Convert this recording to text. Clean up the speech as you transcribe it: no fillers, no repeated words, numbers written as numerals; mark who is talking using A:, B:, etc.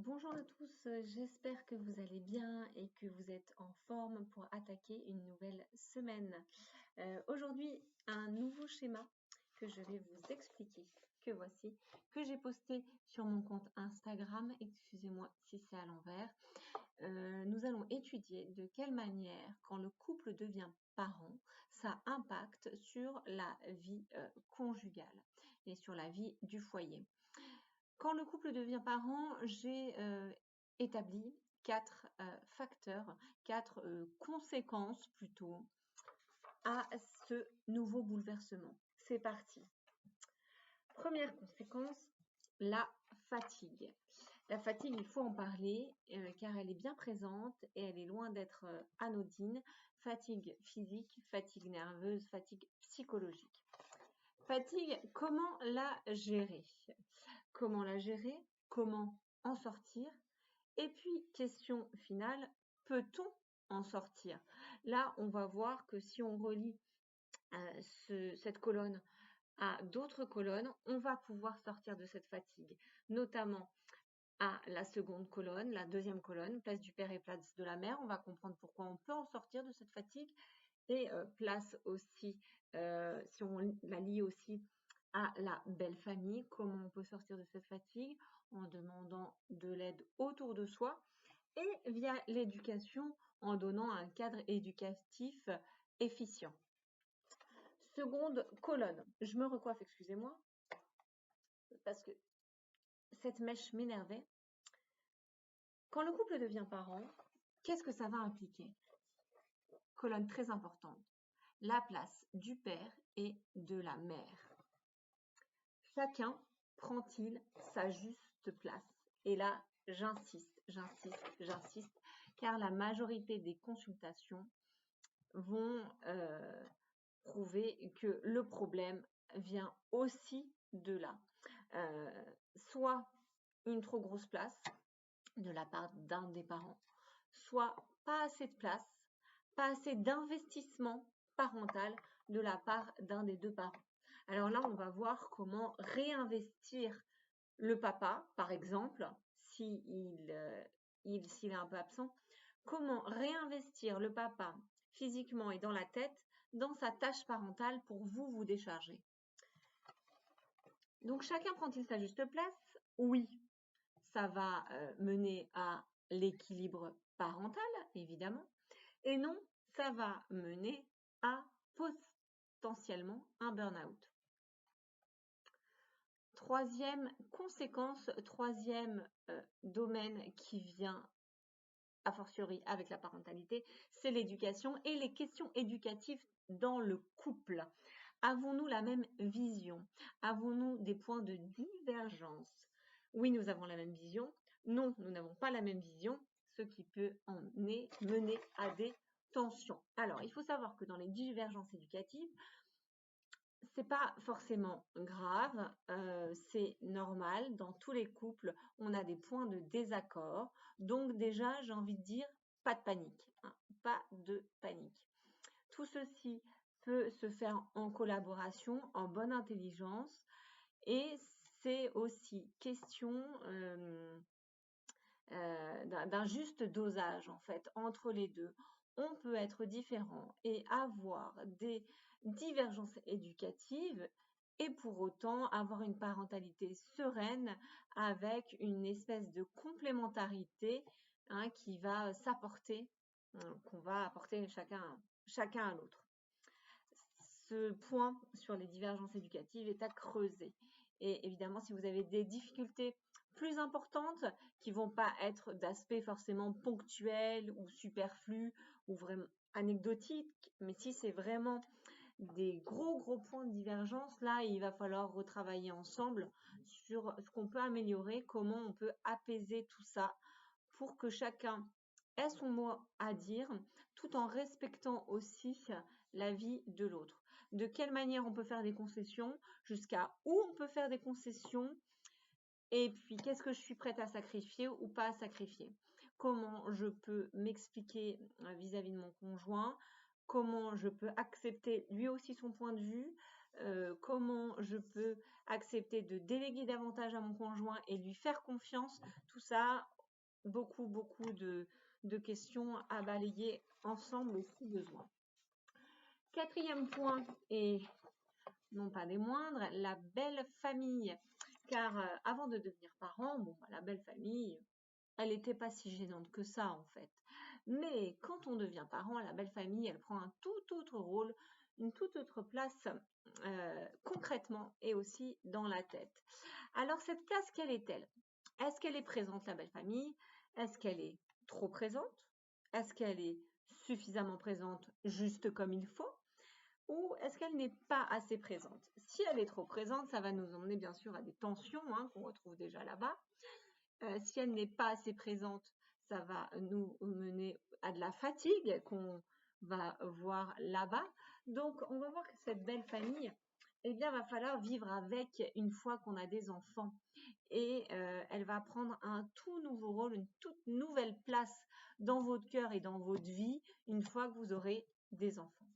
A: Bonjour à tous, j'espère que vous allez bien et que vous êtes en forme pour attaquer une nouvelle semaine. Aujourd'hui, un nouveau schéma que je vais vous expliquer, que voici, que j'ai posté sur mon compte Instagram. Excusez-moi si c'est à l'envers. Nous allons étudier de quelle manière, quand le couple devient parent, ça impacte sur la vie conjugale et sur la vie du foyer. Quand le couple devient parent, j'ai établi 4 facteurs, 4 conséquences plutôt à ce nouveau bouleversement. C'est parti. Première conséquence, la fatigue. La fatigue, il faut en parler car elle est bien présente et elle est loin d'être anodine. Fatigue physique, fatigue nerveuse, fatigue psychologique. Fatigue, comment la gérer? Comment la gérer? Comment en sortir? Et puis, question finale, peut-on en sortir? Là, on va voir que si on relie cette colonne à d'autres colonnes, on va pouvoir sortir de cette fatigue, notamment à la seconde colonne, la deuxième colonne, place du père et place de la mère. On va comprendre pourquoi on peut en sortir de cette fatigue. Et place aussi, si on la lie aussi à la belle famille, comment on peut sortir de cette fatigue en demandant de l'aide autour de soi et via l'éducation en donnant un cadre éducatif efficient. Seconde colonne, je me recoiffe, excusez-moi, parce que cette mèche m'énervait. Quand le couple devient parent, qu'est-ce que ça va impliquer? Colonne très importante, la place du père et de la mère. Chacun prend-il sa juste place? Et là, j'insiste, car la majorité des consultations vont prouver que le problème vient aussi de là. Soit une trop grosse place de la part d'un des parents, soit pas assez de place, pas assez d'investissement parental de la part d'un des deux parents. Alors là, on va voir comment réinvestir le papa, par exemple, s'il est un peu absent, comment réinvestir le papa physiquement et dans la tête dans sa tâche parentale pour vous décharger. Donc chacun prend-il sa juste place? Oui, ça va mener à l'équilibre parental, évidemment, et non, ça va mener à potentiellement un burn-out. Troisième conséquence, troisième domaine qui vient a fortiori avec la parentalité, c'est l'éducation et les questions éducatives dans le couple. Avons-nous la même vision? Avons-nous des points de divergence? Oui, nous avons la même vision. Non, nous n'avons pas la même vision, ce qui peut mener à des tensions. Alors, il faut savoir que dans les divergences éducatives, c'est pas forcément grave, c'est normal. Dans tous les couples, on a des points de désaccord. Donc déjà, j'ai envie de dire, pas de panique, hein, pas de panique. Tout ceci peut se faire en collaboration, en bonne intelligence, et c'est aussi question d'un juste dosage en fait entre les deux. On peut être différent et avoir des divergences éducatives et pour autant avoir une parentalité sereine avec une espèce de complémentarité qui va s'apporter, qu'on va apporter chacun à l'autre. Ce point sur les divergences éducatives est à creuser. Et évidemment, si vous avez des difficultés plus importantes qui vont pas être d'aspect forcément ponctuel ou superflu ou vraiment anecdotique, mais si c'est vraiment des gros points de divergence, là, il va falloir retravailler ensemble sur ce qu'on peut améliorer, comment on peut apaiser tout ça pour que chacun ait son mot à dire tout en respectant aussi la vie de l'autre. De quelle manière on peut faire des concessions, jusqu'à où on peut faire des concessions, et puis qu'est-ce que je suis prête à sacrifier ou pas à sacrifier. Comment je peux m'expliquer vis-à-vis de mon conjoint, comment je peux accepter lui aussi son point de vue, comment je peux accepter de déléguer davantage à mon conjoint et lui faire confiance. Tout ça, beaucoup de questions à balayer ensemble si besoin. Quatrième point, et non pas des moindres, la belle famille. Car avant de devenir parent, la belle famille, elle n'était pas si gênante que ça en fait. Mais quand on devient parent, la belle famille, elle prend un tout autre rôle, une toute autre place concrètement et aussi dans la tête. Alors cette place, quelle est-elle? Est-ce qu'elle est présente, la belle famille? Est-ce qu'elle est trop présente? Est-ce qu'elle est suffisamment présente juste comme il faut? Ou est-ce qu'elle n'est pas assez présente? Si elle est trop présente, ça va nous emmener bien sûr à des tensions qu'on retrouve déjà là-bas. Si elle n'est pas assez présente, ça va nous mener à de la fatigue qu'on va voir là-bas. Donc, on va voir que cette belle famille, eh bien, va falloir vivre avec une fois qu'on a des enfants. Et elle va prendre un tout nouveau rôle, une toute nouvelle place dans votre cœur et dans votre vie une fois que vous aurez des enfants.